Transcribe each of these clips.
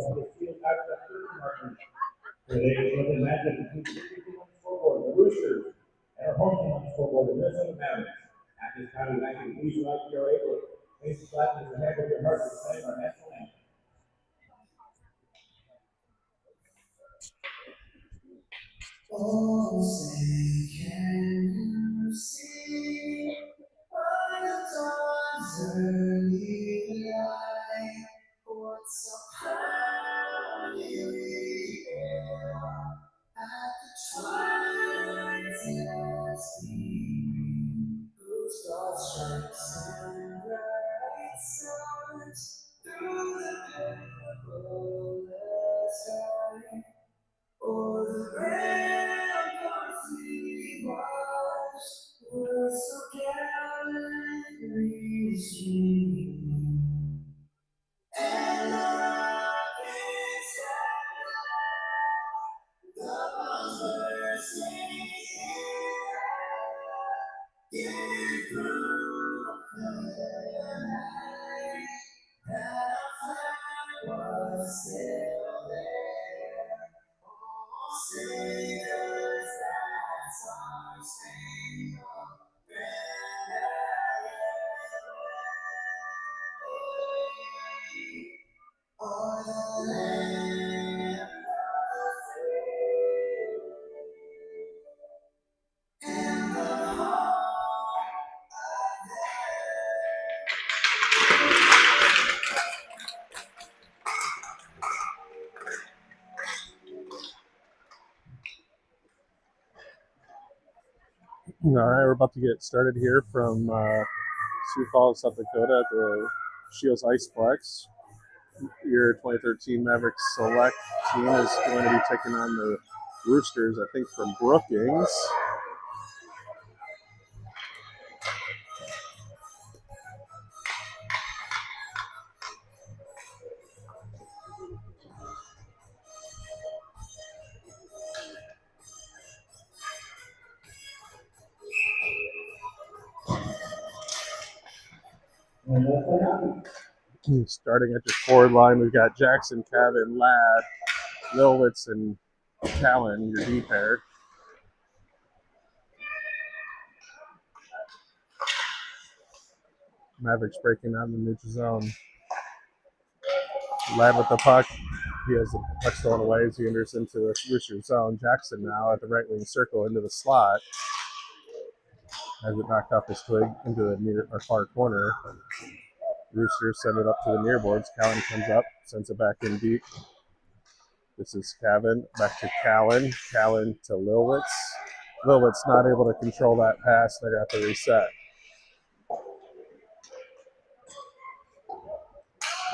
on the field after the first marker. Today, with the magic between the team on the scoreboard, the Roosters, and our home team on the scoreboard, the Minnesota Mavericks. At this time, we'd like to please you like you're able to face the flag with the hand of your heart to claim our national anthem. Oh, say can you see by the dawn's early light what's so proudly air at the twilight's gleaming, whose God strikes and bright suns through the perilous sky. Oh, the ramparts we watched were so gallantly streaming, and the rockets the bombs were singing, getting through the night, that our flag was still there. Singers, that's our single on the land of the free and the home of All right, we're about to get started here from Sioux Falls, South Dakota at the Shields Iceplex. Your 2013 Mavericks select team is going to be taking on the Roosters, I think, from Brookings. Starting at your forward line, we've got Jackson, Kevin, Ladd, Lilwitz, and Callan, your D pair. Mavericks breaking out in the neutral zone. Ladd with the puck. He has the puck stolen away as he enters into the Rooster zone. Jackson now at the right wing circle into the slot. Has it knocked off his twig into the near or far corner. Roosters send it up to the near boards. Callan comes up, sends it back in deep. This is Kevin, back to Callan. Callan to Lilwitz. Lilwitz not able to control that pass. They're going to have to reset.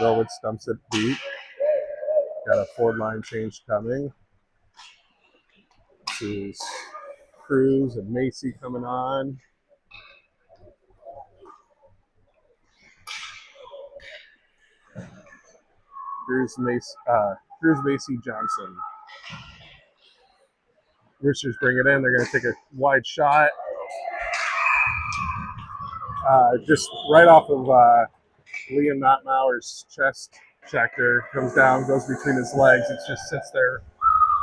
Lilwitz dumps it deep. Got a forward line change coming. This is Cruz and Macy coming on. Cruz, Macy, Johnson. Roosters bring it in. They're going to take a wide shot. Just right off of Liam Notmauer's chest checker. Comes down, goes between his legs. It just sits there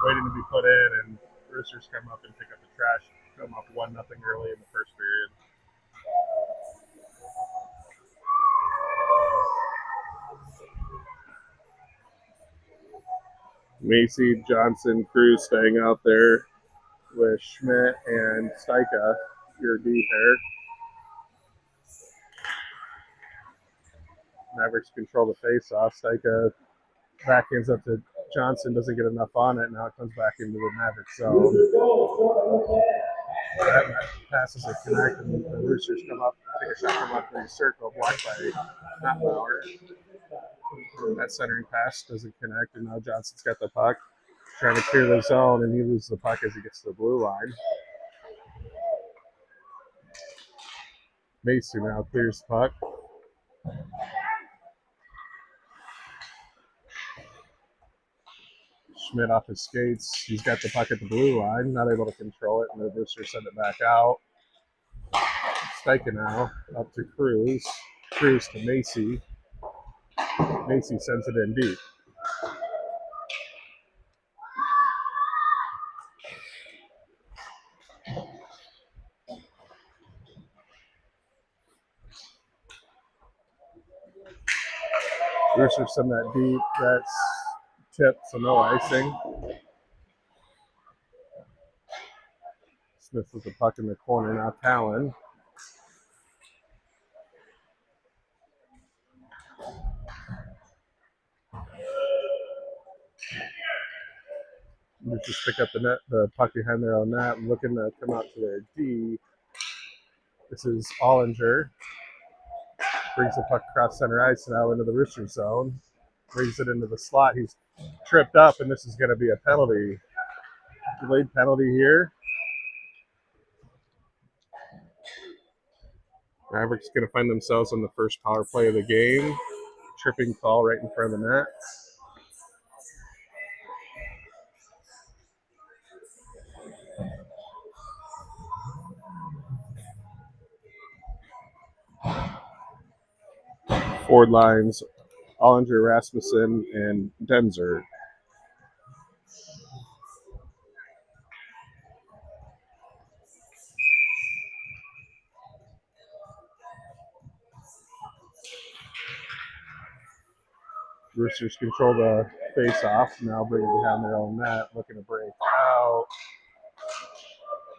waiting to be put in, and Roosters come up and pick up the trash. Come up 1-0 early in the first period. Macy, Johnson, Cruz staying out there with Schmidt and Steika, your D pair. Mavericks control the face-off. Steika backhands up to Johnson, doesn't get enough on it. Now it comes back into the Mavericks zone. That passes a connect, and the Roosters come up, take a shot from up in the circle, blocked by Notmauer. That centering pass doesn't connect, and now Johnson's got the puck, trying to clear the zone, and he loses the puck as he gets to the blue line. Macy now clears the puck. Schmidt off his skates. He's got the puck at the blue line, not able to control it, and the Roosters send it back out. Steika now up to Cruz. Cruz to Macy. Macy sends it in deep. Roosters send that deep. That's tipped, so no icing. Smith with the puck in the corner now. Talon. Roosters pick up the puck behind their own net, looking to come out to their D. This is Ollinger. Brings the puck across center ice now into the Roosters zone. Brings it into the slot. He's tripped up, and this is going to be a penalty. Delayed penalty here. Mavericks going to find themselves on the first power play of the game. Tripping call right in front of the net. Forward lines, Ollinger, Rasmussen, and Denzer. Roosters control the face-off. Now bring it behind their own net, looking to break out.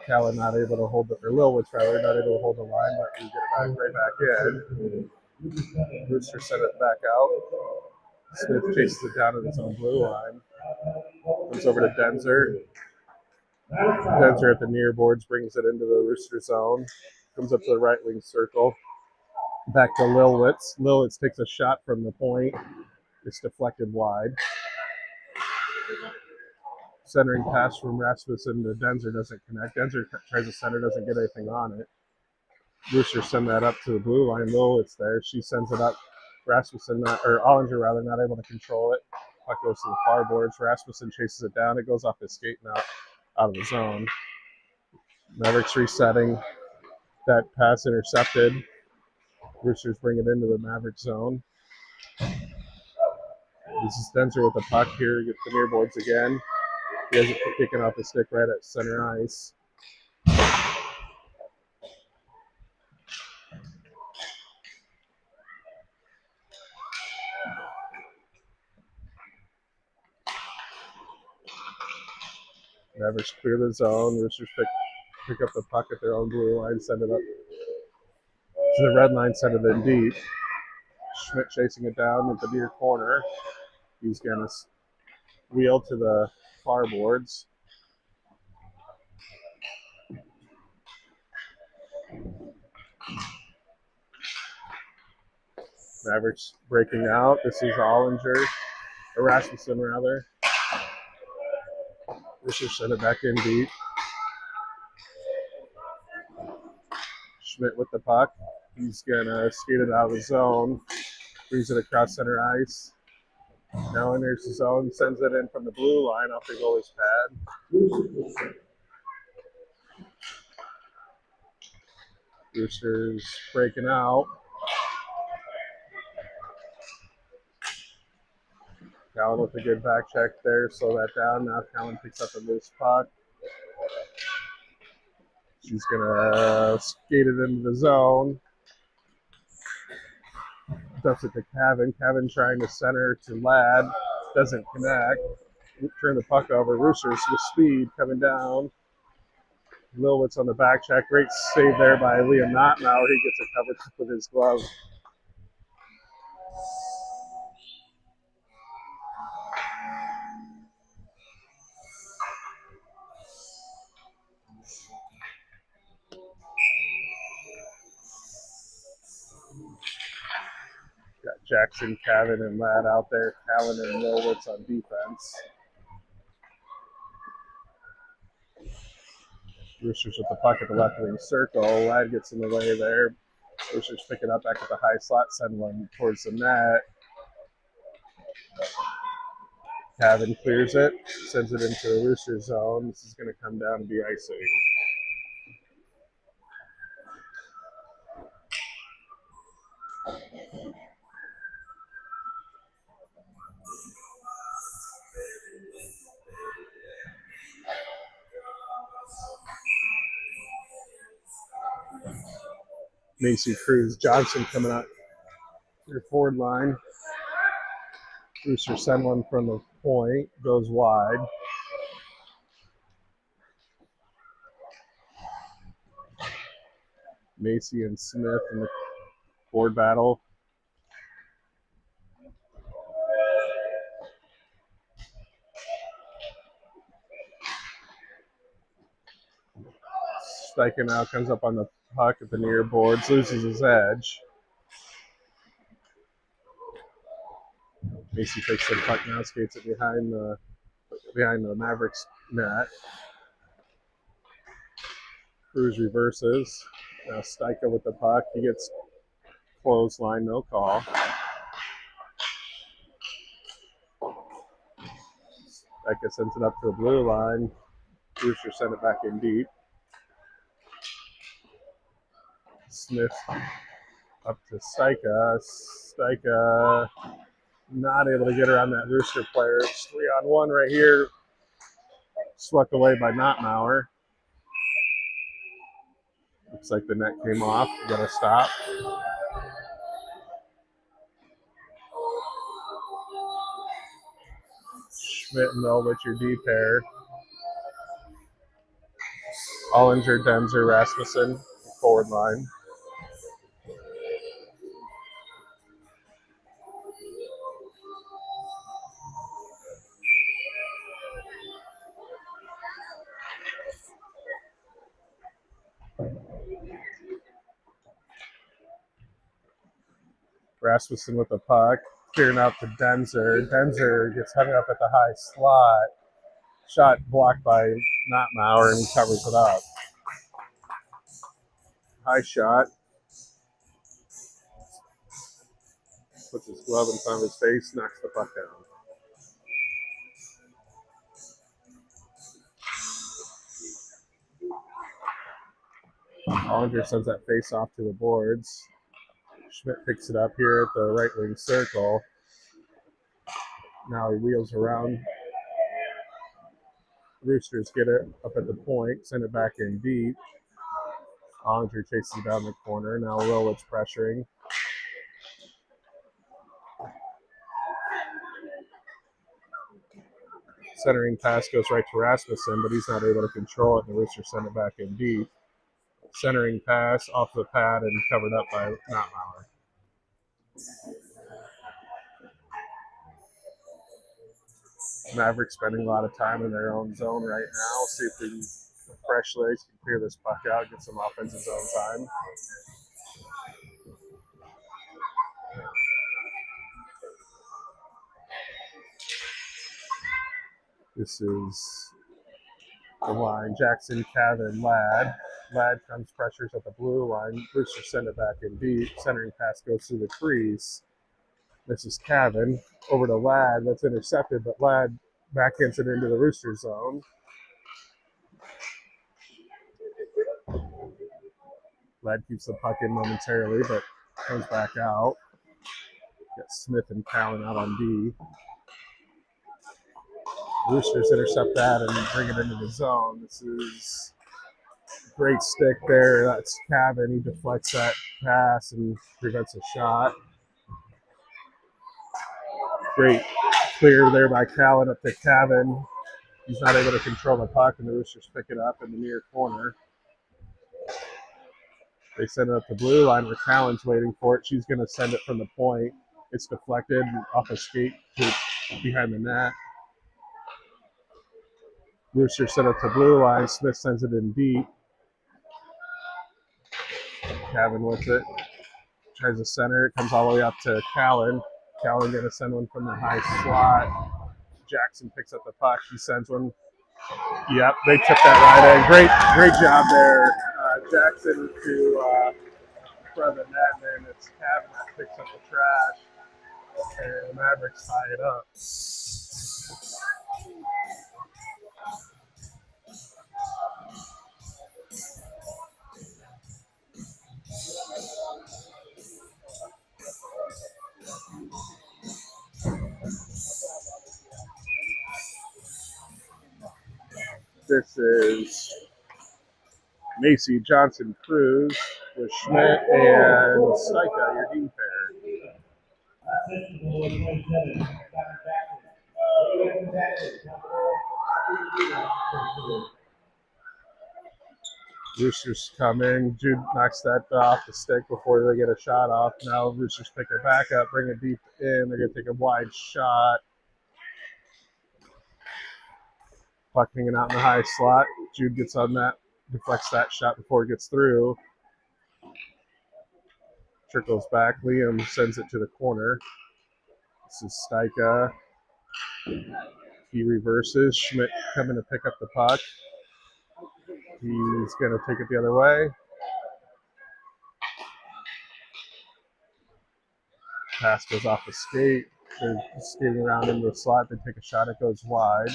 Talon not able to hold or Lilwitz rather, not able to hold the line, but we get it back right back in. Roosters send it back out. Smith chases it down to his own blue line. Comes over to Denzer. Denzer at the near boards brings it into the Rooster zone. Comes up to the right wing circle. Back to Lilwitz. Lilwitz takes a shot from the point. It's deflected wide. Centering pass from Rasmussen to Denzer doesn't connect. Denzer tries to center, doesn't get anything on it. Roosters send that up to the blue line. Lilwitz there. She sends it up. Rasmussen, or Ollinger rather, not able to control it. Puck goes to the far boards. Rasmussen chases it down. It goes off his skate and out of the zone. Mavericks resetting. That pass intercepted. Roosters bring it into the Maverick zone. This is Denzer with the puck here. Gets the near boards again. He has it kicking off his stick right at center ice. Mavericks clear the zone. Roosters pick up the puck at their own blue line, send it up to the red line, send it in deep. Schmidt chasing it down at the near corner. He's going to wheel to the far boards. Mavericks breaking out. This is Ollinger, or Rasmussen rather. Roosters send it back in deep. Schmidt with the puck. He's going to skate it out of the zone. Brings it across center ice. Now enters the zone, sends it in from the blue line off the goalie's pad. Roosters breaking out. Talon with a good back check there, slow that down. Now Talon picks up a loose puck. She's going to skate it into the zone. Dumps it to Cavan. Cavan trying to center to Ladd. Doesn't connect. Turn the puck over. Roosters with speed coming down. Lilwitz on the back check. Great save there by Liam Nottenauer. He gets it covered with his glove. Got Jackson, Cavan, and Ladd out there. Talon and Lilwitz on defense. Roosters with the puck at the left wing circle. Ladd gets in the way there. Roosters pick it up back at the high slot, send one towards the net. Cavan clears it, sends it into the Rooster zone. This is going to come down to be icing. Macy Cruz Johnson coming out your forward line. Roosters send one from the point, goes wide. Macy and Smith in the board battle. Steichen now comes up on the puck at the near boards, loses his edge. Macy takes the puck now, skates it behind the Mavericks net. Cruz reverses. Now Steichen with the puck. He gets clothesline, no call. Steichen sends it up to the blue line. Brewster sent it back in deep. Smith up to Steichen. Steichen not able to get around that Rooster player. It's 3-on-1 right here. Swept away by Notmauer. Looks like the net came off. Got to stop. Schmidt and Melvich, your D pair. Ollinger, Denzer, Rasmussen, forward line. Rasmussen with the puck, clearing out to Denzer. Denzer gets hung up at the high slot. Shot blocked by Notmauer and covers it up. High shot. Puts his glove in front of his face, knocks the puck down. Ollinger sends that face off to the boards. Schmidt picks it up here at the right wing circle. Now he wheels around. Roosters get it up at the point, send it back in deep. Ollinger chases down the corner. Now Rowich pressuring. Centering pass goes right to Rasmussen, but he's not able to control it, and the Roosters send it back in deep. Centering pass off the pad and covered up by Notmauer. Mavericks spending a lot of time in their own zone right now. See if they can, fresh legs can clear this puck out, get some offensive zone time. This is the line. Jackson, Cavan, Ladd. Ladd comes, pressures at the blue line. Brewster send it back in deep. Centering pass goes through the crease. This is Cavan. Over to Ladd. That's intercepted, but Ladd backhands it into the Rooster zone. Ladd keeps the puck in momentarily, but comes back out. Got Smith and Cowan out on D. Roosters intercept that and bring it into the zone. This is a great stick there. That's Cavan. He deflects that pass and prevents a shot. Great clear there by Cowan up to Cavan. He's not able to control the puck, and the Roosters pick it up in the near corner. They send it up the blue line where Cowan's waiting for it. She's going to send it from the point. It's deflected off a skate to behind the net. Roosters send it to blue line. Smith sends it in deep. Cavan with it. Tries to center. It comes all the way up to Cowan. Cowan going to send one from the high slot. Jackson picks up the puck. He sends one. Yep, they tip that right in. Great job there. Jackson to front of the net, and then it's Cavan that picks up the trash, and the Mavericks tie it up. This is Macy, Johnson, Cruz with Schmidt and Steichen, your D pair. Assist number 27, Jackson. Roosters come in. Jude knocks that off the stick before they get a shot off. Now Roosters pick it back up, bring it deep in. They're going to take a wide shot. Puck hanging out in the high slot. Jude gets on that, deflects that shot before it gets through. Trickles back. Liam sends it to the corner. This is Steika. He reverses. Schmidt coming to pick up the puck. He's going to take it the other way. Pass goes off the skate. They're skating around into the slot. They take a shot. It goes wide.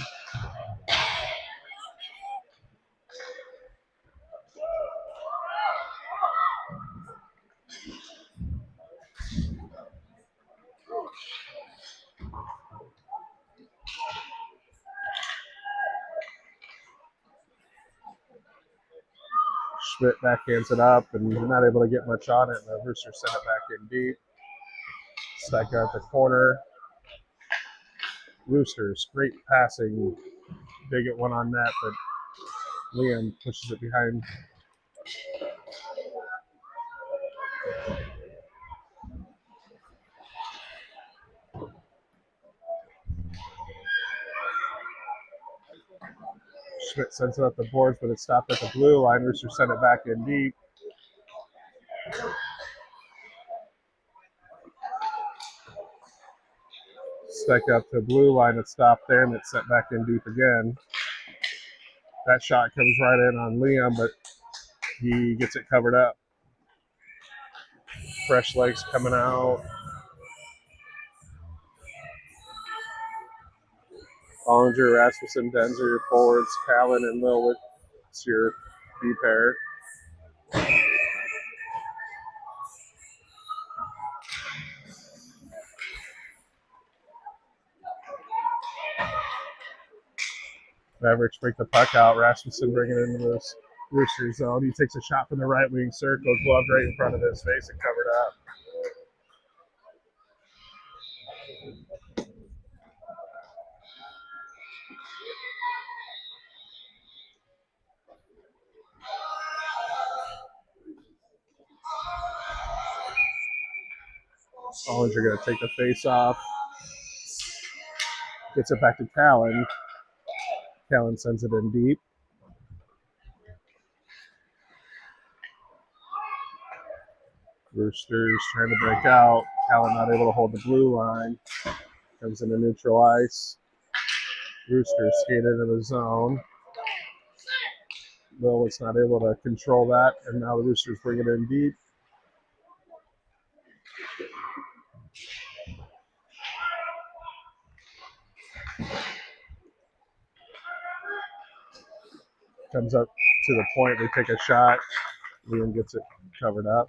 Schmidt backhands it up and not able to get much on it. And the Roosters send it back in deep. Steika at the corner. Roosters, great passing. They get one on net, but Liam pushes it behind. Schmidt sends it up the boards, but it's stopped at the blue line. Roosters send it back in deep. Steika up to the blue line. It's stopped there, and it's sent back in deep again. That shot comes right in on Liam, but he gets it covered up. Fresh legs coming out. Ollinger, Rasmussen, Denzer, your forwards. Callan and Lilwitz, your B pair. Mavericks break the puck out. Rasmussen bringing it into the Roosters zone. He takes a shot from the right wing circle, gloved right in front of his face and covered up. Ollinger going to take the face off. Gets it back to Callan. Callan sends it in deep. Roosters trying to break out. Callan not able to hold the blue line. Comes into neutral ice. Roosters skate into the zone. Lilwitz not able to control that, and now the Roosters bring it in deep. Comes up to the point. They take a shot. Liam gets it covered up.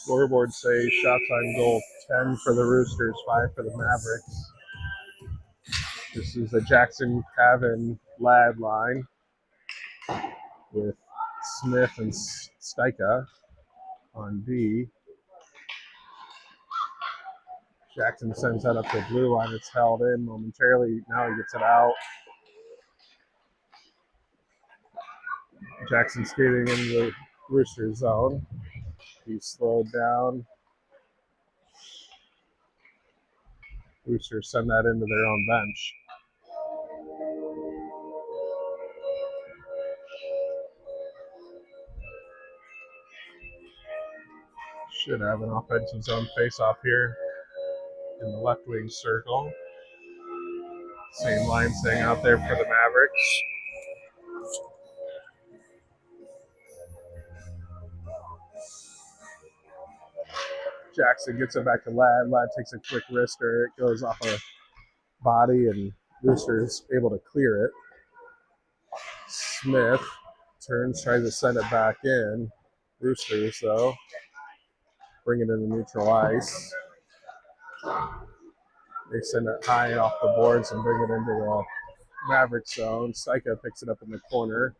Scoreboard says shots on goal 10 for the Roosters, 5 for the Mavericks. This is the Jackson, Cavan, Ladd line with Smith and Steika on D. Jackson sends that up to the blue line. It's held in momentarily. Now he gets it out. Jackson skating into the Rooster zone. He's slowed down. Roosters send that into their own bench. Should have an offensive zone face-off here in the left wing circle. Same line staying out there for the Mavericks. Jackson gets it back to Ladd. Ladd takes a quick wrister. It goes off a body, and Roosters able to clear it. Smith turns, tries to send it back in. Roosters, though, bring it into neutral ice. They send it high off the boards and bring it into Mavericks zone. Saika picks it up in the corner.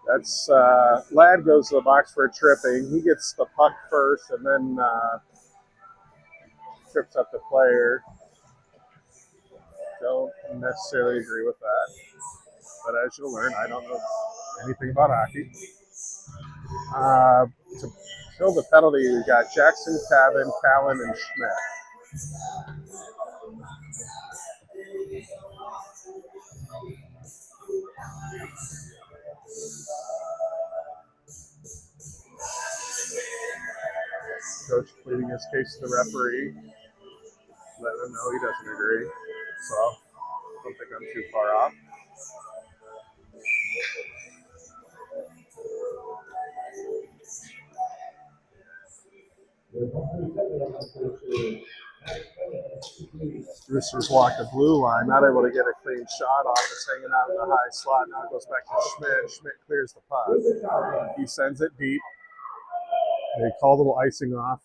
That's Ladd goes to the box for a tripping. He gets the puck first and then trips up the player. Don't necessarily agree with that, but as you'll learn, I don't know anything about hockey. To kill the penalty, we got Jackson, Cavan, Callan, and Schmidt. Coach pleading his case to the referee, letting him know he doesn't agree. So I don't think I'm too far off. Roosters walk the blue line, not able to get a clean shot off. It's hanging out in the high slot. Now it goes back to Schmidt. Schmidt clears the puck. He sends it deep. They call a little icing off.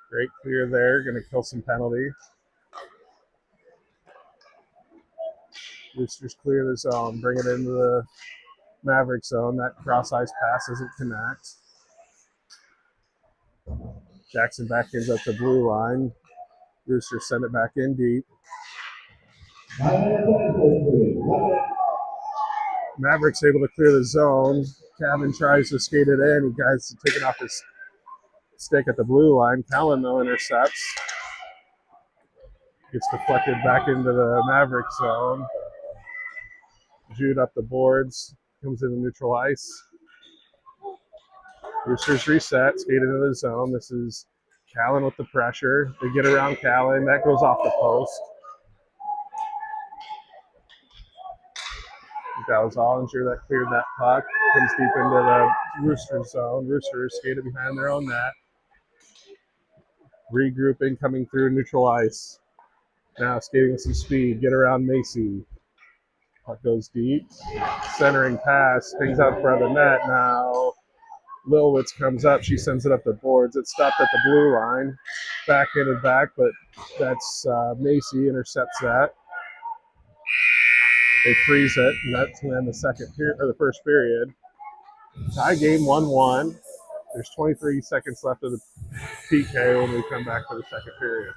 Great clear there. Going to kill some penalty. Roosters clear the zone. Bring it into the Mavericks zone. That cross ice pass doesn't connect. Jackson back ends up the blue line. Roosters send it back in deep. Mavericks able to clear the zone. Cavan tries to skate it in. He guys taking off his stick at the blue line. Callan, though, intercepts. Gets deflected back into the Mavericks zone. Jude up the boards. Comes into neutral ice. Roosters reset. Skate into the zone. This is Callan with the pressure. They get around Callan. That goes off the post. That was Ollinger that cleared that puck. Comes deep into the Roosters zone. Roosters skated behind their own net. Regrouping, coming through neutral ice. Now skating with some speed. Get around Macy. Puck goes deep. Centering pass. Things out in front of the net. Now Lilwitz comes up. She sends it up the boards. It stopped at the blue line. Backhanded back, but that's Macy intercepts that. They freeze it, and that's when the second period or the first period. Tie game 1-1. There's 23 seconds left of the PK when we come back for the second period.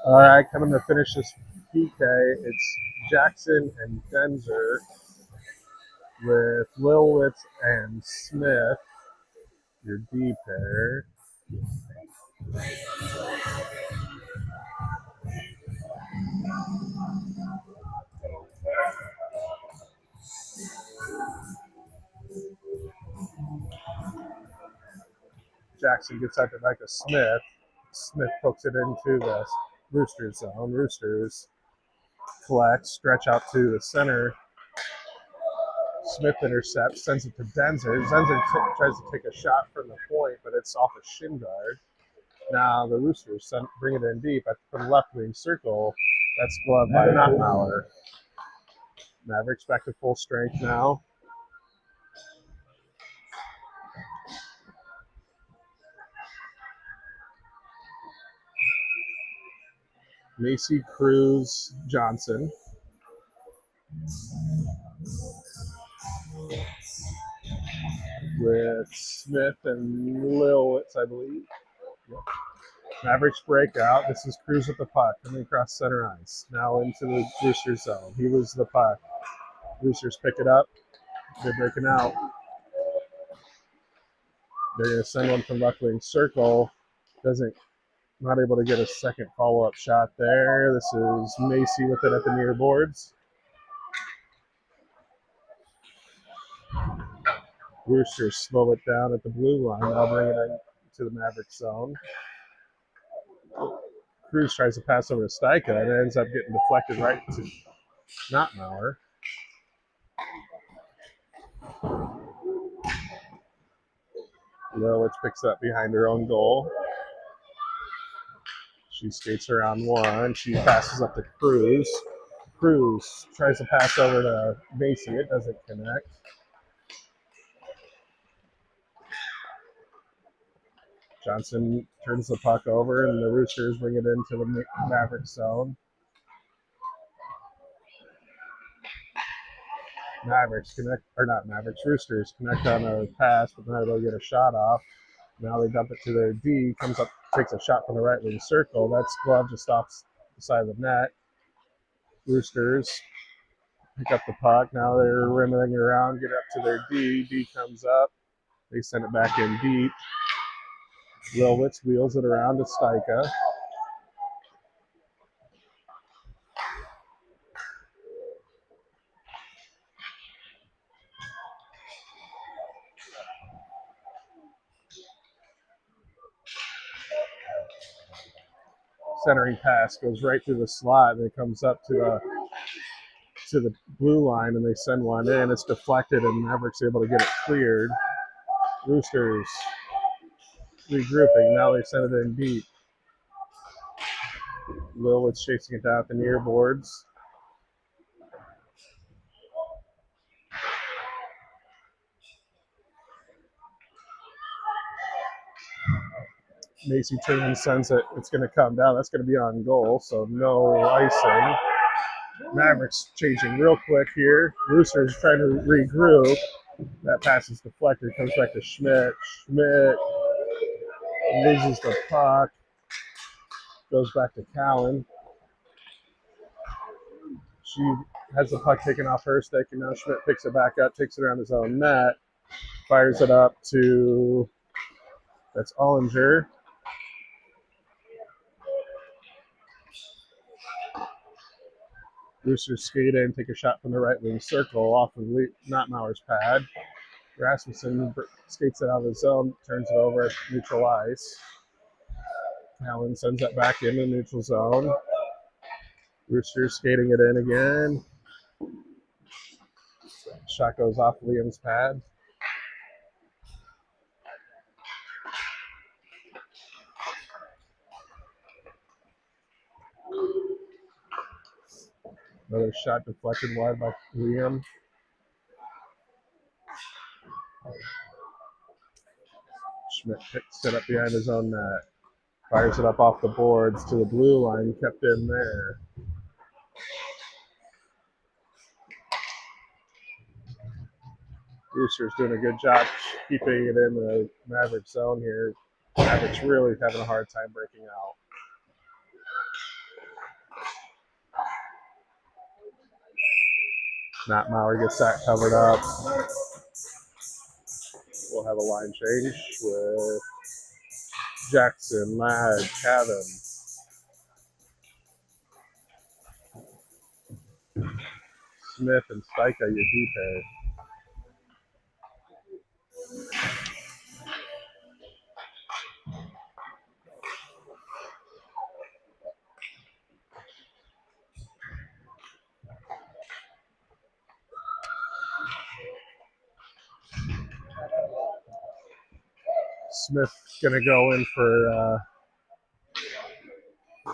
All right, coming to finish this PK, it's Jackson and Denzer with Lilwitz and Smith, your D pair. Jackson gets out to Micah Smith. Smith pokes it into the Roosters zone. Roosters collect, stretch out to the center. Smith intercepts, sends it to Denzer. Denzer tries to take a shot from the point, but it's off a shin guard. Now the Roosters bring it in deep at the left wing circle. That's gloved by Notmauer. Mavericks back to full strength now. Macy, Cruz, Johnson. With Smith and Lilwitz, I believe. Yep. Mavericks break out. This is Cruz with the puck coming across center ice. Now into the Roosters zone. He loses the puck. Roosters pick it up. They're breaking out. They're going to send one from left wing circle. Not able to get a second follow-up shot there. This is Macy with it at the near boards. Roosters slow it down at the blue line. I'll bring it into the Mavericks zone. Cruz tries to pass over to Steica and it ends up getting deflected right to Notmauer. Lilwitz picks up behind her own goal. She skates around one. She passes up to Cruz. Cruz tries to pass over to Macy. It doesn't connect. Johnson turns the puck over, and the Roosters bring it into the Mavericks zone. Roosters connect on a pass, but now they'll get a shot off. Now they dump it to their D, comes up, takes a shot from the right wing circle. That's glove just off the side of the net. Roosters pick up the puck. Now they're rimming around, get up to their D. D comes up. They send it back in deep. Lilwitz wheels it around to Steica. Centering pass goes right through the slot and it comes up to the blue line and they send one in. It's deflected and Mavericks able to get it cleared. Roosters regrouping. Now they send it in deep. Lilwitz chasing it down at the near boards. Macy Truman sends it. It's going to come down. That's going to be on goal, so no icing. Mavericks changing real quick here. Roosters trying to regroup. That pass is deflected. Comes back to Schmidt. Schmidt loses the puck. Goes back to Cowan. She has the puck taken off her stick, and now Schmidt picks it back up, takes it around his own net, fires it up to, that's Ollinger. Roosters skate in, take a shot from the right wing circle off of Notmauer's pad. Rasmussen skates it out of the zone, turns it over at neutral ice. Allen sends that back into neutral zone. Roosters skating it in again. Shot goes off Liam's pad. Another shot deflected wide by Liam. Schmidt picks it up behind his own net. Fires it up off the boards to the blue line, kept in there. Roosters doing a good job keeping it in the Mavericks zone here. Mavericks really having a hard time breaking out. Matt Maurer gets that covered up. We'll have a line change with Jackson, Ladd, Cavan, Smith, and Stika, your D pair. Smith gonna go in for is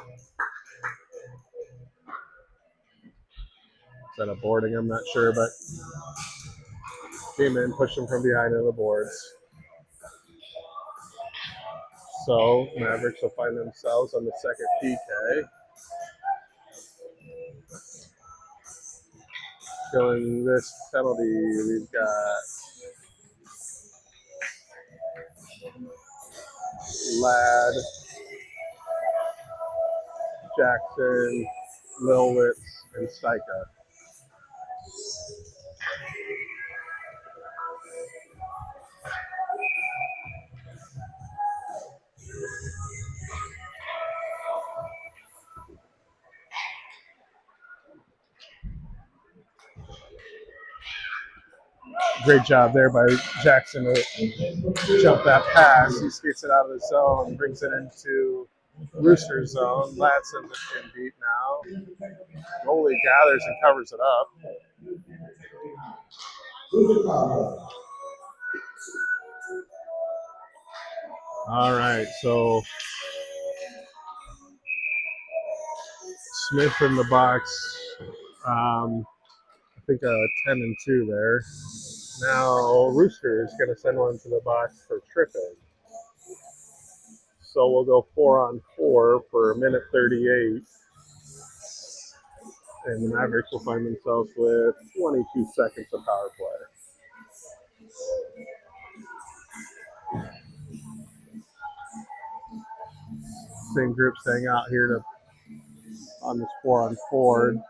that a boarding? I'm not sure, but came in, pushed him from behind on the boards. So Mavericks will find themselves on the second PK. Killing this penalty, we've got Ladd, Jackson, Lilwitz, and Stika. Great job there by Jackson to jump that pass. He skates it out of the zone, brings it into Roosters zone. Ladd sends it in deep now. Goalie gathers and covers it up. All right, so Smith in the box. I think 10-2 there. Now Roosters going to send one to the box for tripping. So we'll go 4-on-4 for a minute 38. And the Mavericks will find themselves with 22 seconds of power play. Same group staying out here on this 4-on-4.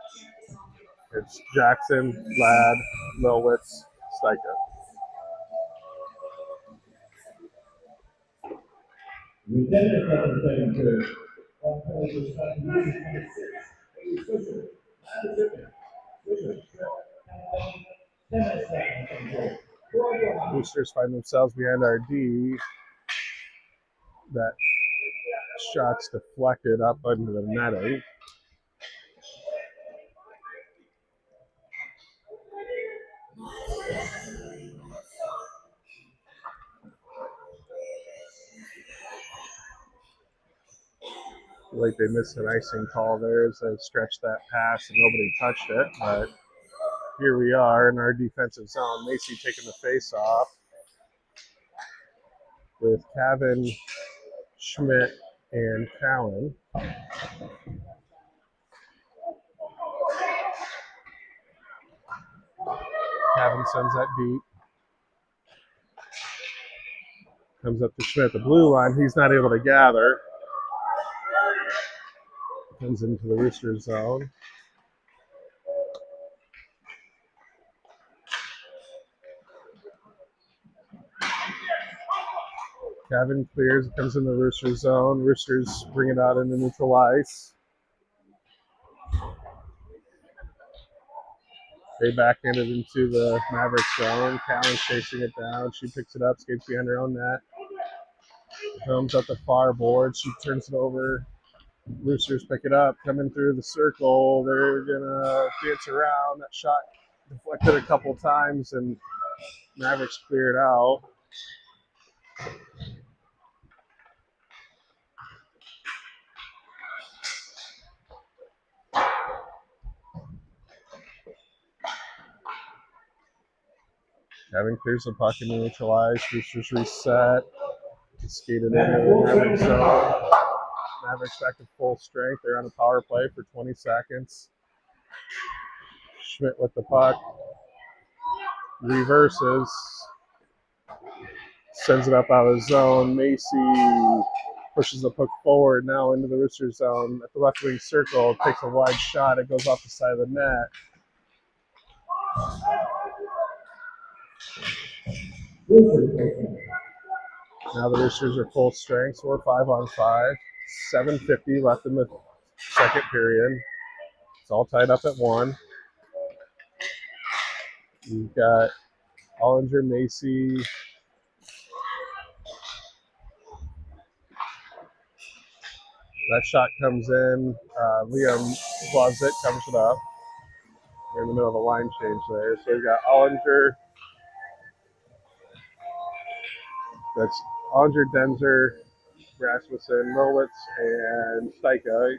It's Jackson, Ladd, Lilwitz, Stika. Boosters find themselves behind our D. That shot's deflected up under the netting. Like they missed an icing call there as they stretched that pass and nobody touched it, but here we are in our defensive zone. Macy taking the face off with Cavan, Schmidt, and Cowan. Cavan sends that deep. Comes up to Schmidt, the blue line. He's not able to gather. Comes into the Roosters zone. Cavan clears, comes in the Roosters zone. Roosters bring it out into neutral ice. They backhand it into the Mavericks zone. Cowan's chasing it down. She picks it up, skates behind her own net. Comes up the far board. She turns it over. Roosters pick it up, coming through the circle. They're going to dance around. That shot deflected a couple times, and Mavericks clear it out. Cavan clears the puck and neutralized. Roosters reset. Skated into the Mavericks zone. Mavericks back to full strength. They're on a power play for 20 seconds. Schmidt with the puck. Reverses. Sends it up out of the zone. Macy pushes the puck forward now into the Roosters zone. At the left wing circle, takes a wide shot. It goes off the side of the net. Now the Roosters are full strength, so we're 5-on-5. 7:50 left in the second period. It's all tied up at 1. You've got Ollinger, Macy. That shot comes in. Liam gloves it, covers it up. We're in the middle of a line change there. So we've got Ollinger. That's Ollinger, Denzer, Rasmussen, Milwitz, and Steika.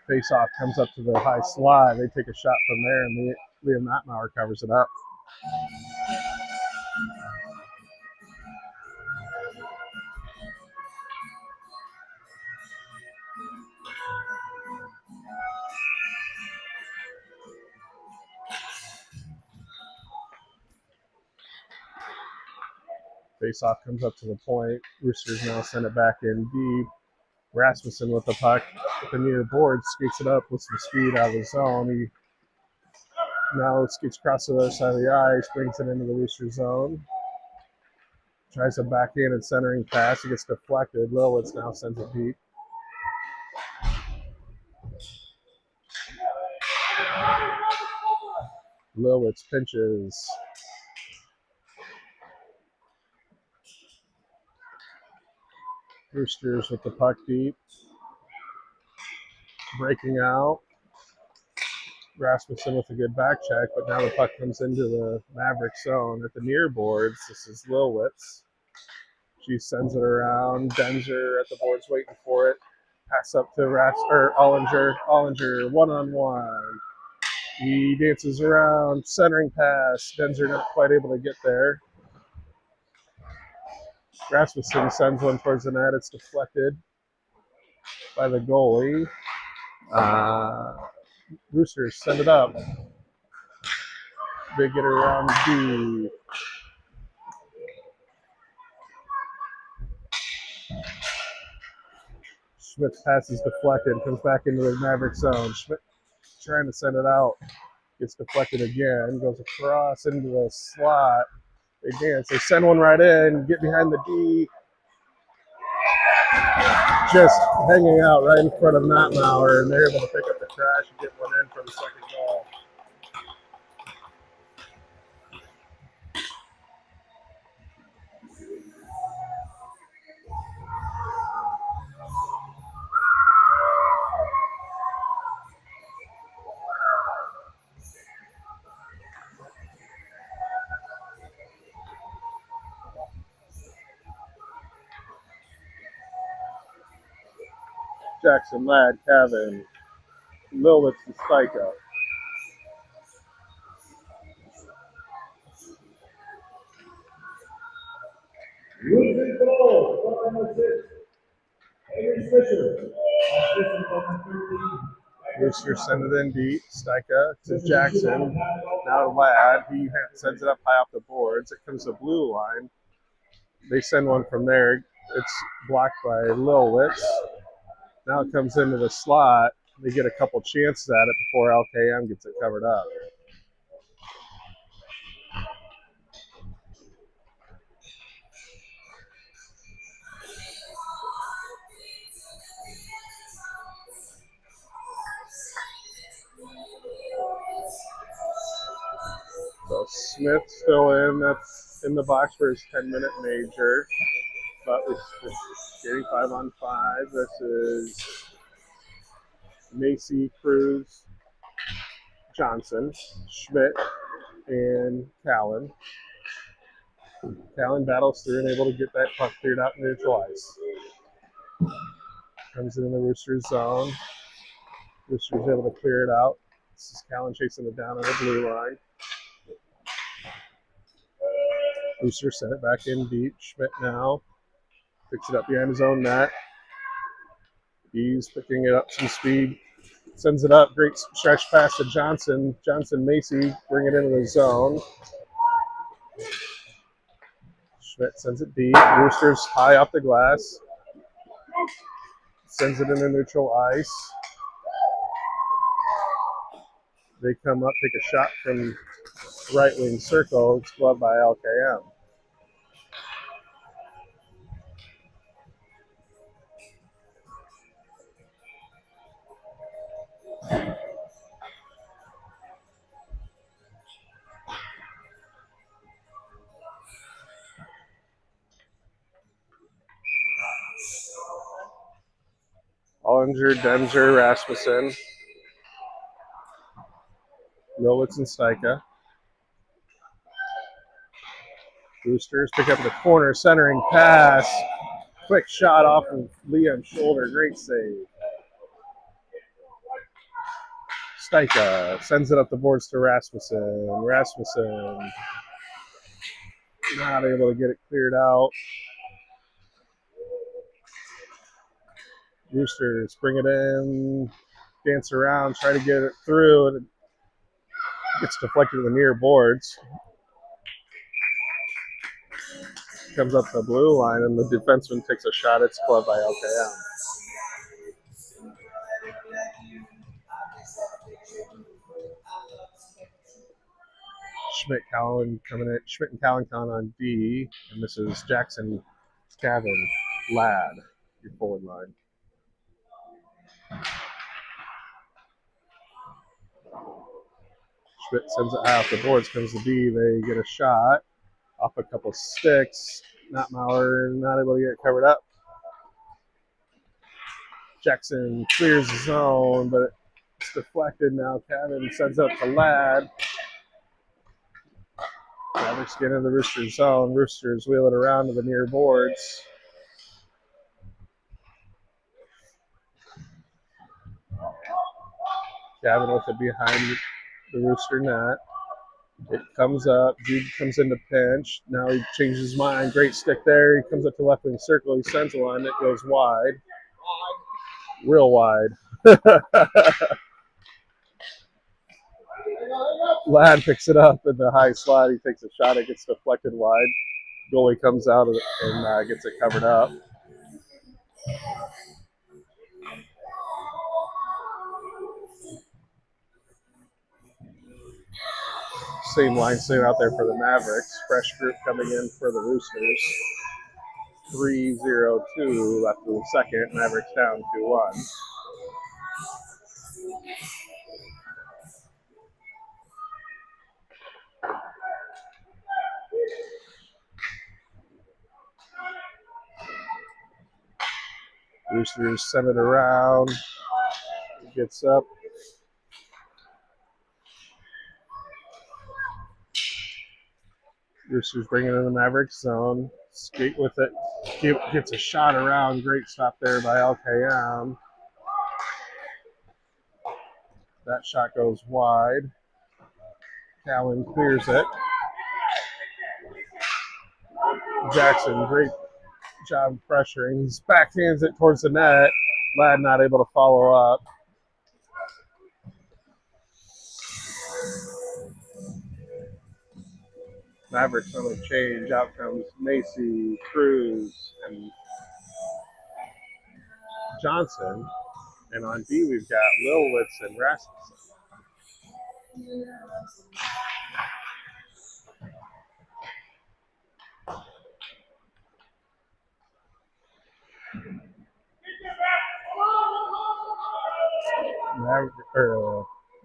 Face-off comes up to the high slide. They take a shot from there, and Liam Mattmauer covers it up. Face-off comes up to the point. Roosters now send it back in deep. Rasmussen with the puck at the near board, skates it up with some speed out of the zone. He now skates across the other side of the ice, brings it into the Rooster zone. Tries a backhand and centering pass. It gets deflected. Lilwitz now sends it deep. Lilwitz pinches. Roosters with the puck deep. Breaking out. Rasmussen with a good back check, but now the puck comes into the Mavericks zone at the near boards. This is Lilwitz. She sends it around. Denzer at the boards waiting for it. Pass up to Ollinger. Ollinger one-on-one. He dances around. Centering pass. Denzer not quite able to get there. Rasmussen sends one towards the net. It's deflected by the goalie. Roosters send it up. They get it around D. Schmidt's pass is deflected. Comes back into the Maverick zone. Schmidt trying to send it out. Gets deflected again. Goes across into the slot. They dance. They send one right in. Get behind the D. Just hanging out right in front of Mattmauer, and they're able to pick up the trash and get one in for the second goal. Jackson, Ladd, Kevin, Lilwitz to Steika. Roosters goal, number 6. Avery Fisher. Roosters send it in deep. Steika to Jackson. Now to Ladd. He sends it up high off the boards. It comes to blue line. They send one from there. It's blocked by Lilwitz. Now it comes into the slot. They get a couple chances at it before LKM gets it covered up. So Smith's still in. That's in the box for his 10-minute major. But it's skating 5-on-5. This is Macy, Cruz, Johnson, Schmidt, and Callan. Callan battles through and able to get that puck cleared out and neutralized. Comes in the Roosters zone. Roosters able to clear it out. This is Callan chasing it down on the blue line. Roosters sent it back in deep. Schmidt now picks it up behind his own net. He's picking it up some speed. Sends it up. Great stretch pass to Johnson. Johnson, Macy bring it into the zone. Schmidt sends it deep. Roosters high off the glass. Sends it into neutral ice. They come up, take a shot from right wing circle. It's gloved by LKM. All injured, Denzer, Rasmussen, Milwitz, and Stika. Roosters pick up the corner, centering pass. Quick shot off of Liam's shoulder. Great save. Stika sends it up the boards to Rasmussen. Rasmussen not able to get it cleared out. Roosters bring it in, dance around, try to get it through, and it gets deflected to the near boards. Comes up the blue line, and the defenseman takes a shot. It's clubbed by LKM. Schmidt and Callan on D, and this is Jackson, Cavan, Ladd, your forward line. Schmidt sends it high off the boards, comes to D. They get a shot off a couple sticks. Maurer not able to get it covered up. Jackson clears the zone, but it's deflected now. Cavan sends up to Ladd. Mavericks get into the Roosters zone. Roosters wheel it around to the near boards. Cavan with it behind the Rooster net. It comes up. Jude comes into pinch. Now he changes his mind. Great stick there. He comes up to left wing circle. He sends one. It goes wide. Real wide. Ladd picks it up in the high slot. He takes a shot. It gets deflected wide. Goalie comes out and gets it covered up. Same line staying out there for the Mavericks. Fresh group coming in for the Roosters. 3-0-2 left in the second. Mavericks down 2-1. Roosters send it around. It gets up. Roosters bring it in the Mavericks zone. Skate with it. Gets a shot around. Great stop there by LKM. That shot goes wide. Callan clears it. Jackson, great job pressuring. He backhands it towards the net. Ladd not able to follow up. Mavericks on the change. Out comes Macy, Cruz, and Johnson. And on D, we've got Lilwitz and Rasmussen.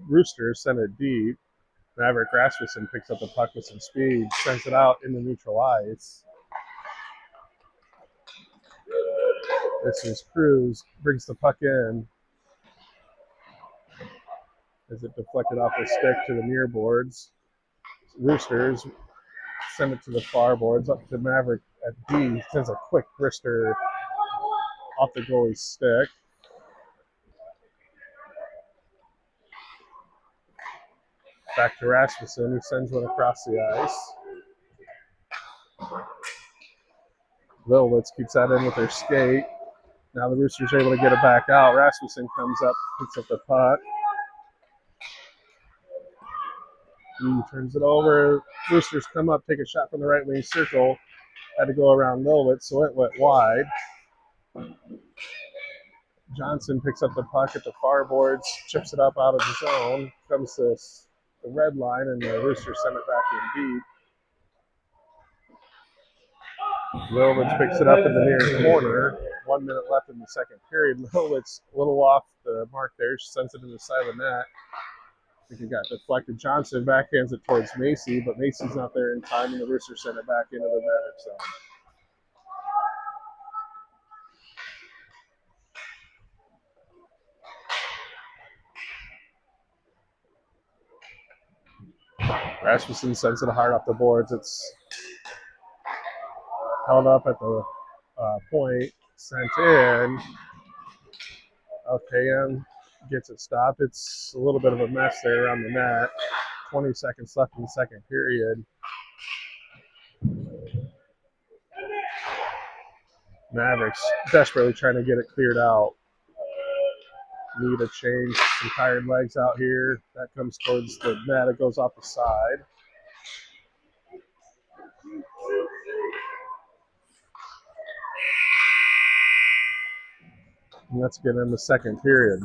Roosters send it deep. Maverick Rasmussen picks up the puck with some speed, sends it out into neutral ice. This is Cruz, brings the puck in. As it deflected off the stick to the near boards. Roosters send it to the far boards, up to Maverick at D. Sends a quick wrister off the goalie's stick. Back to Rasmussen, who sends one across the ice. Lilwitz keeps that in with their skate. Now the Roosters are able to get it back out. Rasmussen comes up, picks up the puck. He turns it over. Roosters come up, take a shot from the right wing circle. Had to go around Lilwitz, so it went wide. Johnson picks up the puck at the far boards, chips it up out of the zone, comes to the red line, and the Roosters send it back in deep. Lilovich picks it up in the near corner. 1 minute left in the second period. Lilovich a little off the mark there. She sends it to the side of the net. I think it got deflected. Johnson backhands it towards Macy, but Macy's not there in time, and the Roosters send it back into the Mavericks zone. Rasmussen sends it hard off the boards. It's held up at the point, sent in. LKM gets it stopped. It's a little bit of a mess there around the net. 20 seconds left in the second period. Mavericks desperately trying to get it cleared out. Need a change. Some tired legs out here. That comes towards the net. It goes off the side. And let's get in the second period.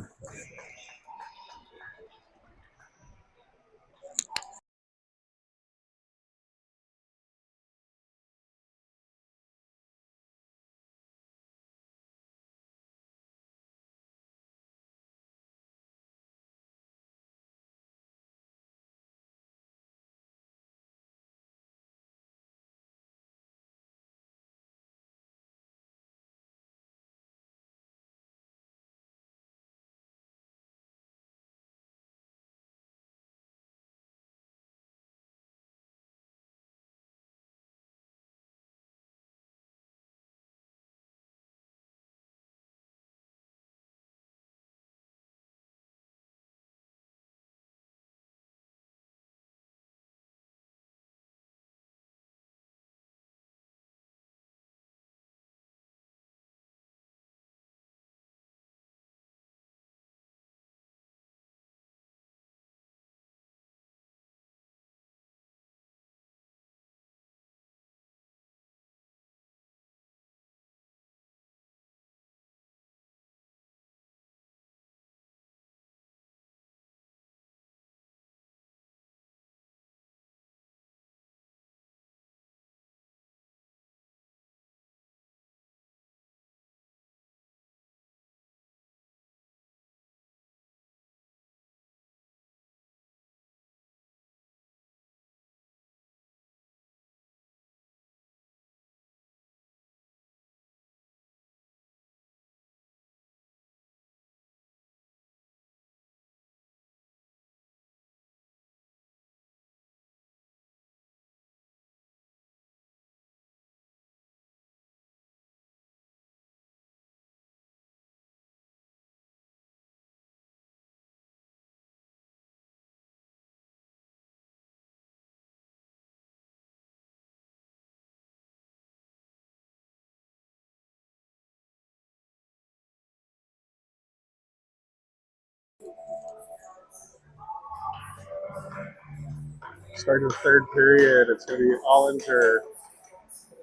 Starting the third period, it's going to be Ollinger,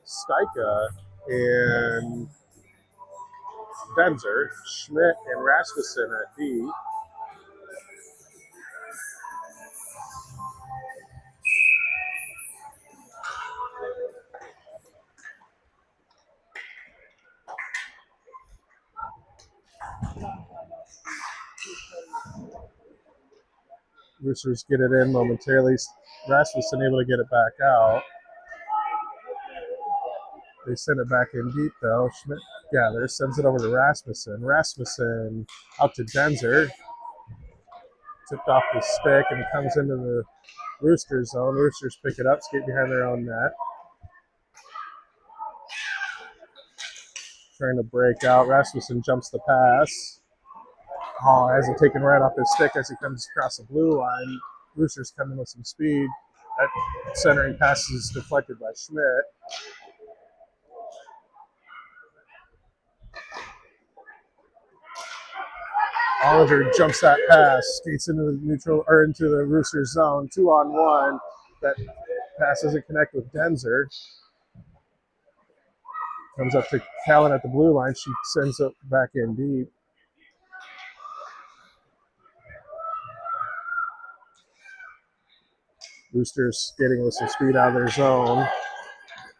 Steika, and Denzer, Schmidt, and Rasmussen at D. Roosters get it in momentarily. Rasmussen able to get it back out. They send it back in deep though. Schmidt gathers, sends it over to Rasmussen. Rasmussen out to Denzer. Tipped off the stick and comes into the Roosters zone. Roosters pick it up, skate behind their own net. Trying to break out. Rasmussen jumps the pass. Hall has it taken right off his stick as he comes across the blue line. Roosters coming with some speed. That centering pass is deflected by Schmidt. Ollinger jumps that pass, skates into the neutral or into the Roosters zone, 2-on-1. That pass doesn't connect with Denzer. Comes up to Callan at the blue line. She sends it back in deep. Roosters skating with some speed out of their zone.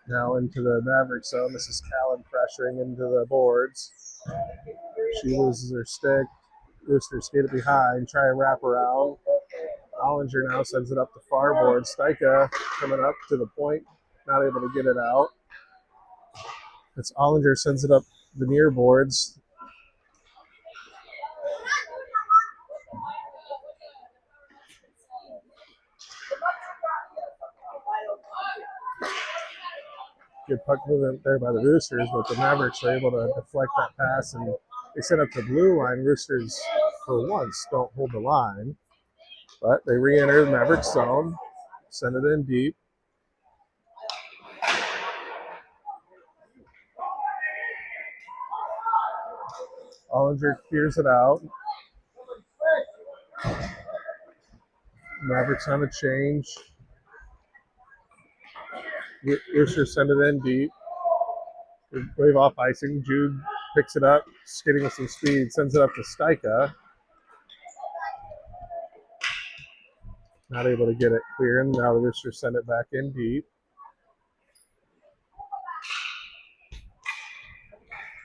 Now into the Mavericks zone. This is Callan pressuring into the boards. She loses her stick. Roosters skate it behind, try and wrap around. Ollinger now sends it up the far board. Stika coming up to the point, not able to get it out. It's Ollinger sends it up the near boards. Good puck movement there by the Roosters, but the Mavericks are able to deflect that pass and they send up the blue line. Roosters, for once, don't hold the line, but they re-enter the Mavericks zone, send it in deep. Ollinger clears it out. Mavericks on a change. Roosters send it in deep. Wave off icing. Jude picks it up, skating with some speed, sends it up to Stika. Not able to get it clear, and now the Roosters send it back in deep.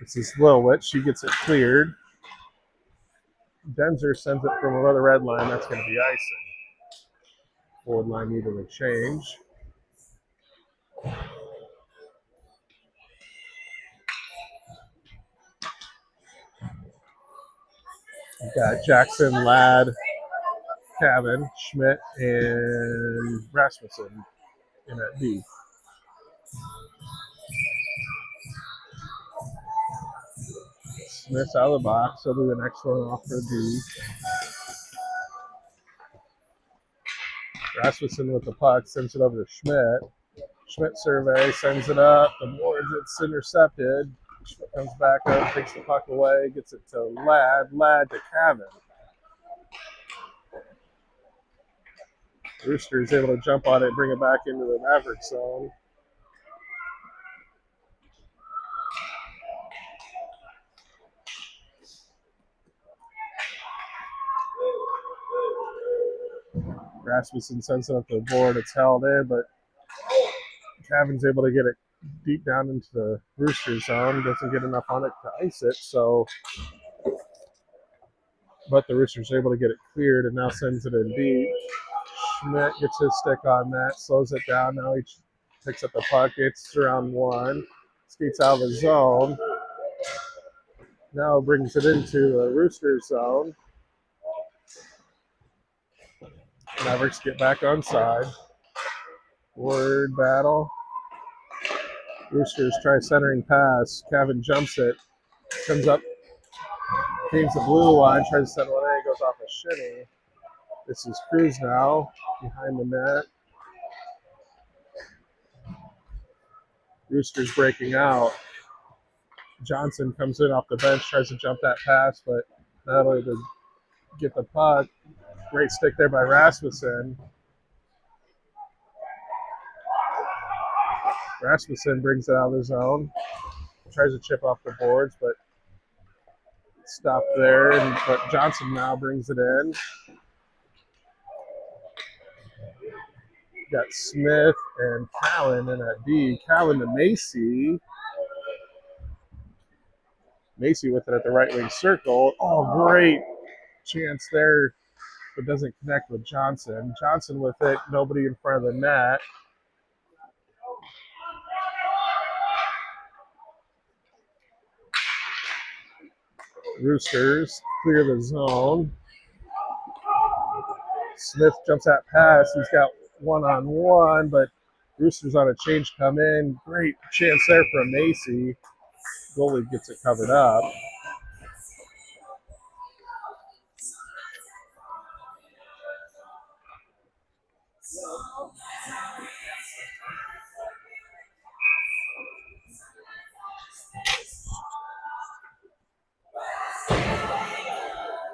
This is Lilwit. She gets it cleared. Denzer sends it from another red line. That's going to be icing. Forward line needed a change. We've got Jackson, Ladd, Cavan, Schmidt, and Rasmussen in at D. Smith's out of the box. He'll do the next one off for D. Rasmussen with the puck sends it over to Schmidt. Schmidt survey, sends it up. The boards, it's intercepted. Schmidt comes back up, takes the puck away, gets it to Ladd. Ladd to Cavan. Roosters able to jump on it, bring it back into the Mavericks zone. Rasmussen sends it up to the board. It's held in, but Cavan's able to get it deep down into the Roosters zone. Doesn't get enough on it to ice it, so. But the Roosters are able to get it cleared and now sends it in deep. Schmidt gets his stick on that, slows it down. Now he picks up the puck. It's around one. Skates out of the zone. Now brings it into the Roosters zone. Mavericks get back on side. Word battle. Roosters try centering pass. Cavan jumps it. Comes up. Gains the blue line. Tries to send one in. Goes off a shinny. This is Cruz now. Behind the net. Roosters breaking out. Johnson comes in off the bench. Tries to jump that pass, but not able to get the puck. Great stick there by Rasmussen. Rasmussen brings it out of the zone. Tries to chip off the boards, but stopped there. But Johnson now brings it in. Got Smith and Callan in at D. Callan to Macy. Macy with it at the right wing circle. Oh, great chance there, but doesn't connect with Johnson. Johnson with it, nobody in front of the net. Roosters clear the zone. Smith jumps that pass. He's got one-on-one, but Roosters on a change come in. Great chance there for Macy. Goalie gets it covered up.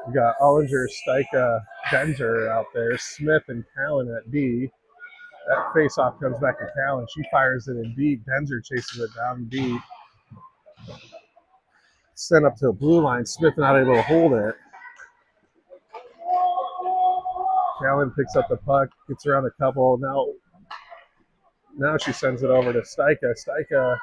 We got Ollinger, Stika, Denzer out there. Smith and Callan at D. That face-off comes back to Callan. She fires it in deep. Denzer chases it down deep. Sent up to the blue line. Smith not able to hold it. Callan picks up the puck, gets around a couple. Now she sends it over to Stika. Stika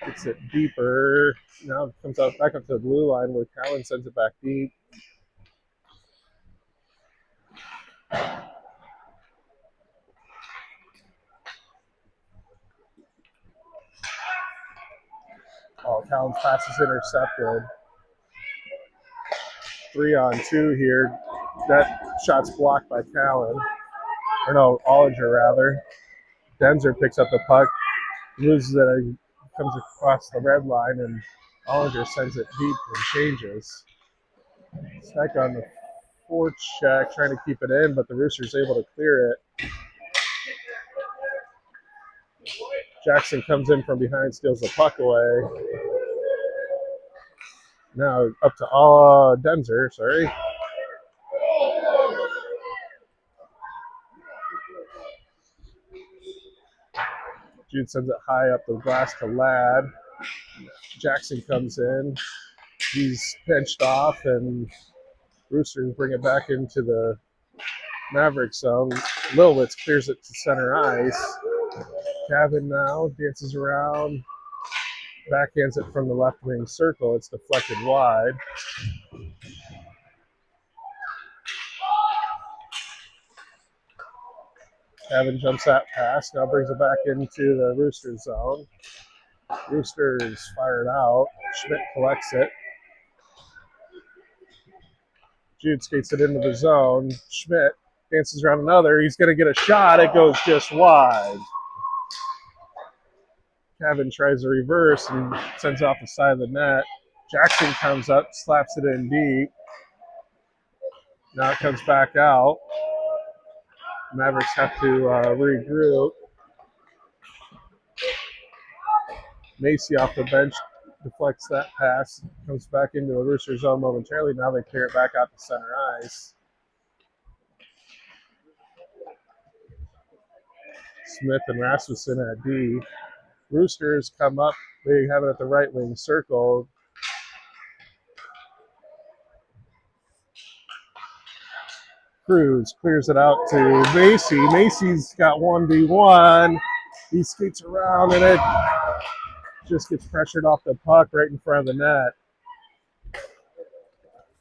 gets it deeper. Now it comes out back up to the blue line where Callan sends it back deep. Oh, Callan's pass is intercepted. 3-on-2 here. That shot's blocked by Callan. Or no, Ollinger rather. Denzer picks up the puck, loses it, and comes across the red line, and Ollinger sends it deep and changes. Stack on the forecheck, trying to keep it in, but the Roosters able to clear it. Jackson comes in from behind, steals the puck away. Now up to Denzer, sorry. Jude sends it high up the glass to Ladd. Jackson comes in. He's pinched off, and Roosters bring it back into the Mavericks zone. Lilwitz clears it to center ice. Kevin now dances around, backhands it from the left wing circle. It's deflected wide. Kevin jumps that pass, now brings it back into the Roosters zone. Roosters fired out. Schmidt collects it. Jude skates it into the zone. Schmidt dances around another. He's going to get a shot. It goes just wide. Kevin tries to reverse and sends it off the side of the net. Jackson comes up, slaps it in deep. Now it comes back out. Mavericks have to regroup. Macy off the bench deflects that pass, comes back into the Rooster zone momentarily. Now they clear it back out to center ice. Smith and Rasmussen at D. Roosters come up. They have it at the right wing circle. Cruz clears it out to Macy. Macy's got 1v1. He skates around and it just gets pressured off the puck right in front of the net.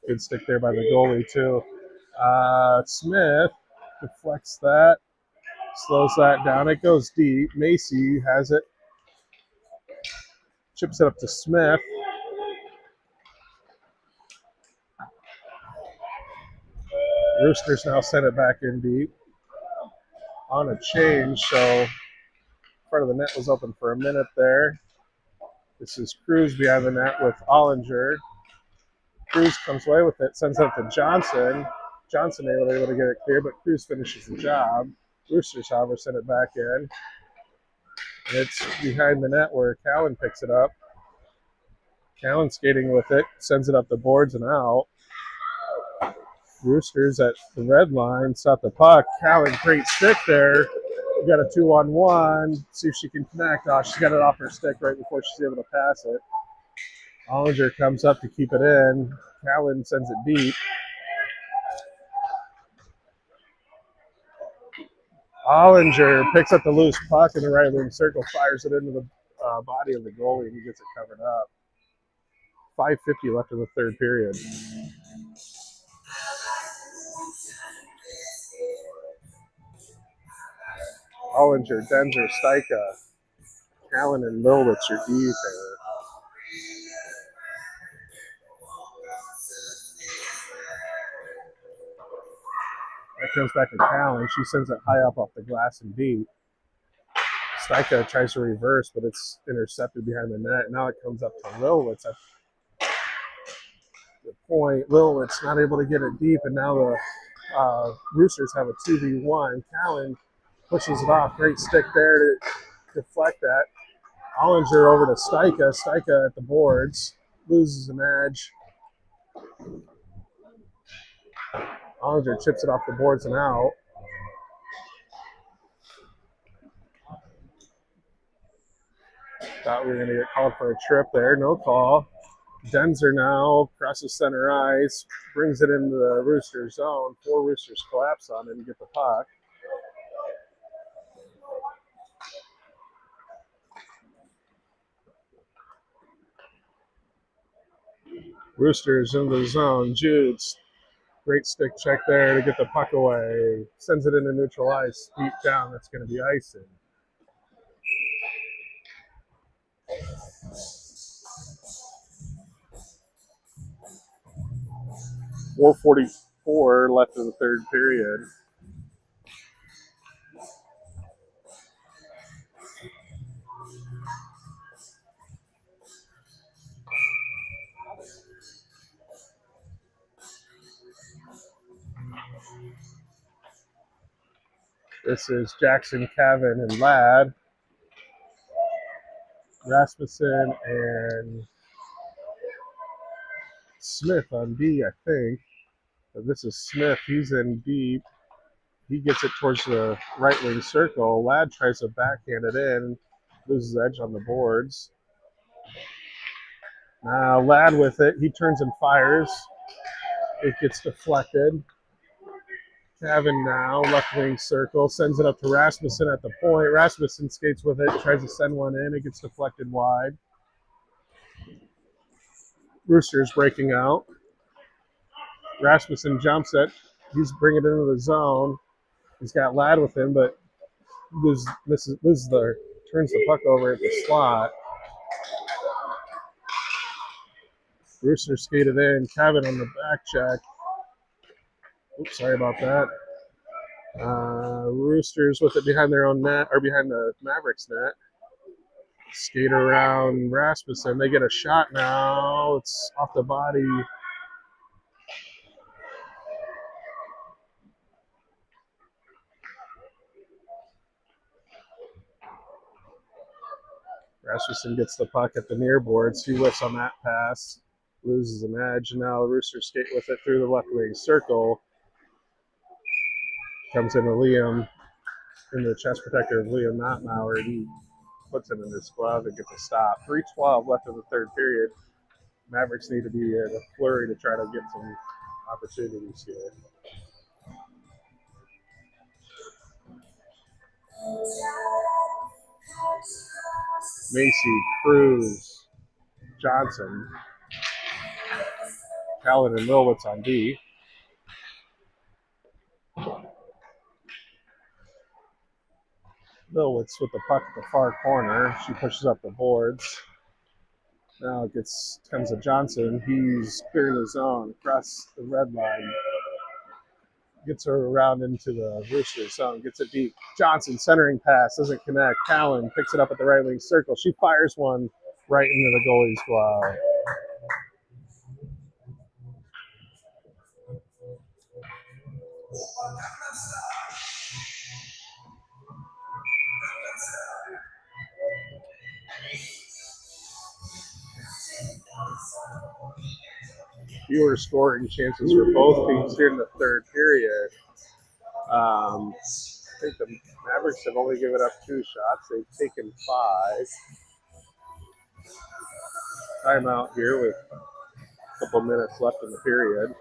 Good stick there by the goalie too. Smith deflects that, slows that down. It goes deep. Macy has it. Chips it up to Smith. Roosters now send it back in deep. On a change, so front of the net was open for a minute there. This is Cruz behind the net with Ollinger. Cruz comes away with it, sends it up to Johnson. Johnson able to get it clear, but Cruz finishes the job. Roosters, however, send it back in. And it's behind the net where Callan picks it up. Callan skating with it, sends it up the boards and out. Roosters at the red line, stop the puck. Callan, great stick there. We got a 2-on-1. See if she can connect. Oh, she got it off her stick right before she's able to pass it. Ollinger comes up to keep it in. Callan sends it deep. Ollinger picks up the loose puck in the right wing circle, fires it into the body of the goalie, and he gets it covered up. 5:50 left in the third period. Ollinger, Denzer, Stika, Callan, and Lilwitz are deep there. That comes back to Callan. She sends it high up off the glass and deep. Stika tries to reverse, but it's intercepted behind the net. Now it comes up to Lilwitz at the point. Lilwitz not able to get it deep, and now the Roosters have a 2v1. Callan pushes it off. Great stick there to deflect that. Ollinger over to Stika. Stika at the boards. Loses an edge. Ollinger chips it off the boards and out. Thought we were going to get called for a trip there. No call. Denzer now crosses center ice, brings it into the Rooster zone. 4 Roosters collapse on it and get the puck. Roosters in the zone. Jude's great stick check there to get the puck away. Sends it into neutral ice. Deep down, that's going to be icing. .444 left in the third period. This is Jackson, Cavan, and Ladd. Rasmussen and Smith on D, I think. But this is Smith. He's in deep. He gets it towards the right wing circle. Ladd tries to backhand it in. Loses edge on the boards. Now Ladd with it. He turns and fires. It gets deflected. Cavan now, left wing circle, sends it up to Rasmussen at the point. Rasmussen skates with it, tries to send one in. It gets deflected wide. Roosters breaking out. Rasmussen jumps it. He's bringing it into the zone. He's got Ladd with him, but turns the puck over at the slot. Roosters skated in. Cavan on the back check. Oops, sorry about that. Roosters with it behind their own net, or behind the Mavericks net. Skate around Rasmussen. They get a shot now. It's off the body. Rasmussen gets the puck at the near boards. He whiffs on that pass. Loses an edge. And now the Roosters skate with it through the left wing circle. Comes into Liam, into the chest protector of Liam Notmauer. He puts it in his glove and gets a stop. 3:12 left in the third period. Mavericks need to be in a flurry to try to get some opportunities here. Macy, Cruz, Johnson, Callan, and Milwitz on D. Milwitz with the puck at the far corner. She pushes up the boards. Now it comes to Johnson. He's clearing the zone across the red line. Gets her around into the Roosters zone. Gets it deep. Johnson centering pass doesn't connect. Callan picks it up at the right wing circle. She fires one right into the goalie's glove. Fewer scoring chances for both teams here in the third period. I think the Mavericks have only given up 2 shots. They've taken 5. Timeout here with a couple minutes left in the period.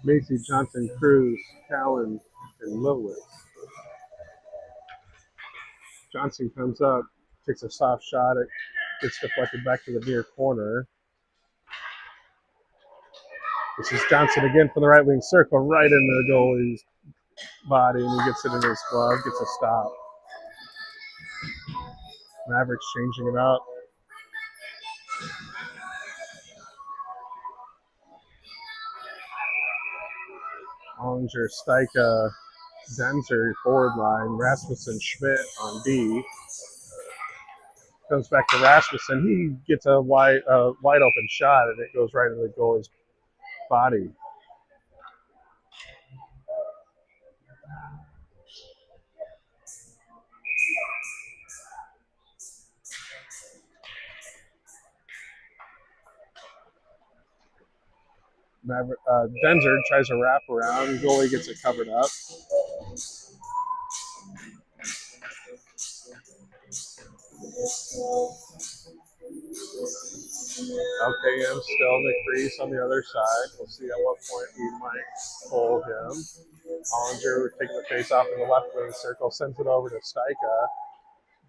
Macy, Johnson, Cruz, Callan, and Milwitz. Johnson comes up, takes a soft shot. It gets deflected back to the near corner. This is Johnson again from the right wing circle, right into the goalie's body, and he gets it in his glove, gets a stop. Mavericks changing it up. Ollinger, Steika, Denzer, forward line. Rasmussen, Schmidt on D. Comes back to Rasmussen. He gets a wide open shot, and it goes right into the goalie's body. Denzer tries to wrap around. Goalie gets it covered up. LKM still in the crease on the other side. We'll see at what point we might pull him. Ollinger taking the face off in the left wing circle, sends it over to Steika.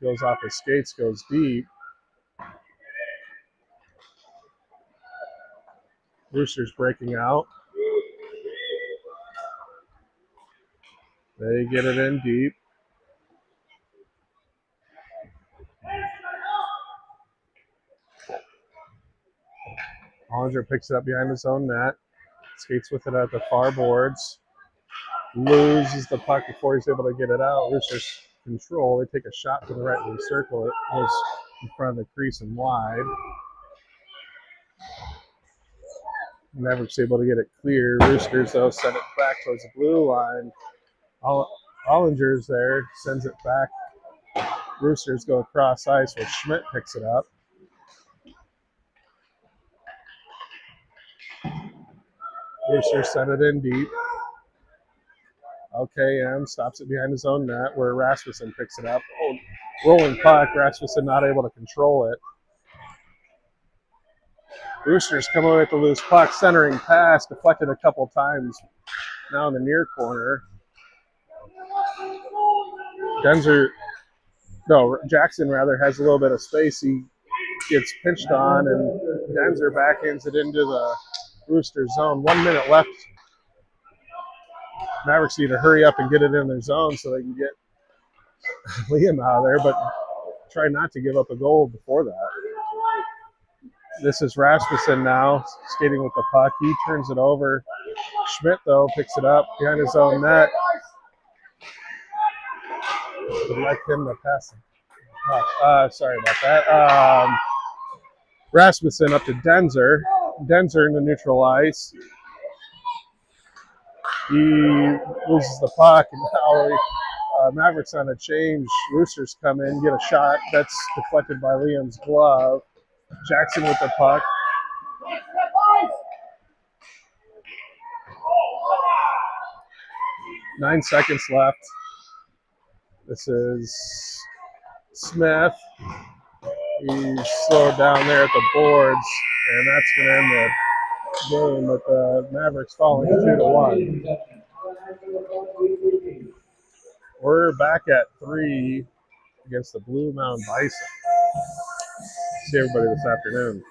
Goes off his skates, goes deep. Roosters breaking out. They get it in deep. Ollinger picks it up behind his own net. Skates with it at the far boards. Loses the puck before he's able to get it out. Roosters control. They take a shot to the right wing circle. It goes in front of the crease and wide. Mavericks able to get it clear. Roosters, though, send it back towards the blue line. Ollinger's there, sends it back. Roosters go across ice where Schmidt picks it up. Roosters send it in deep. LKM stops it behind his own net where Rasmussen picks it up. Oh, rolling puck, Rasmussen not able to control it. Roosters come away with the loose puck, centering pass, deflected a couple times. Now in the near corner. Jackson has a little bit of space. He gets pinched on, and Denzer backhands it into the Rooster zone. 1 minute left. Mavericks need to hurry up and get it in their zone so they can get Liam out of there, but try not to give up a goal before that. This is Rasmussen now, skating with the puck. He turns it over. Schmidt, though, picks it up behind his own net. Would like him to pass it. Sorry about that. Rasmussen up to Denzer. Denzer in the neutral ice. He loses the puck, and now Mavericks on a change. Roosters come in, get a shot. That's deflected by Liam's glove. Jackson with the puck. Nine seconds left. This is Smith. He's slowed down there at the boards, and that's going to end the game with the Mavericks falling 2-1. We're back at 3 against the Blue Mountain Bison. See everybody this afternoon.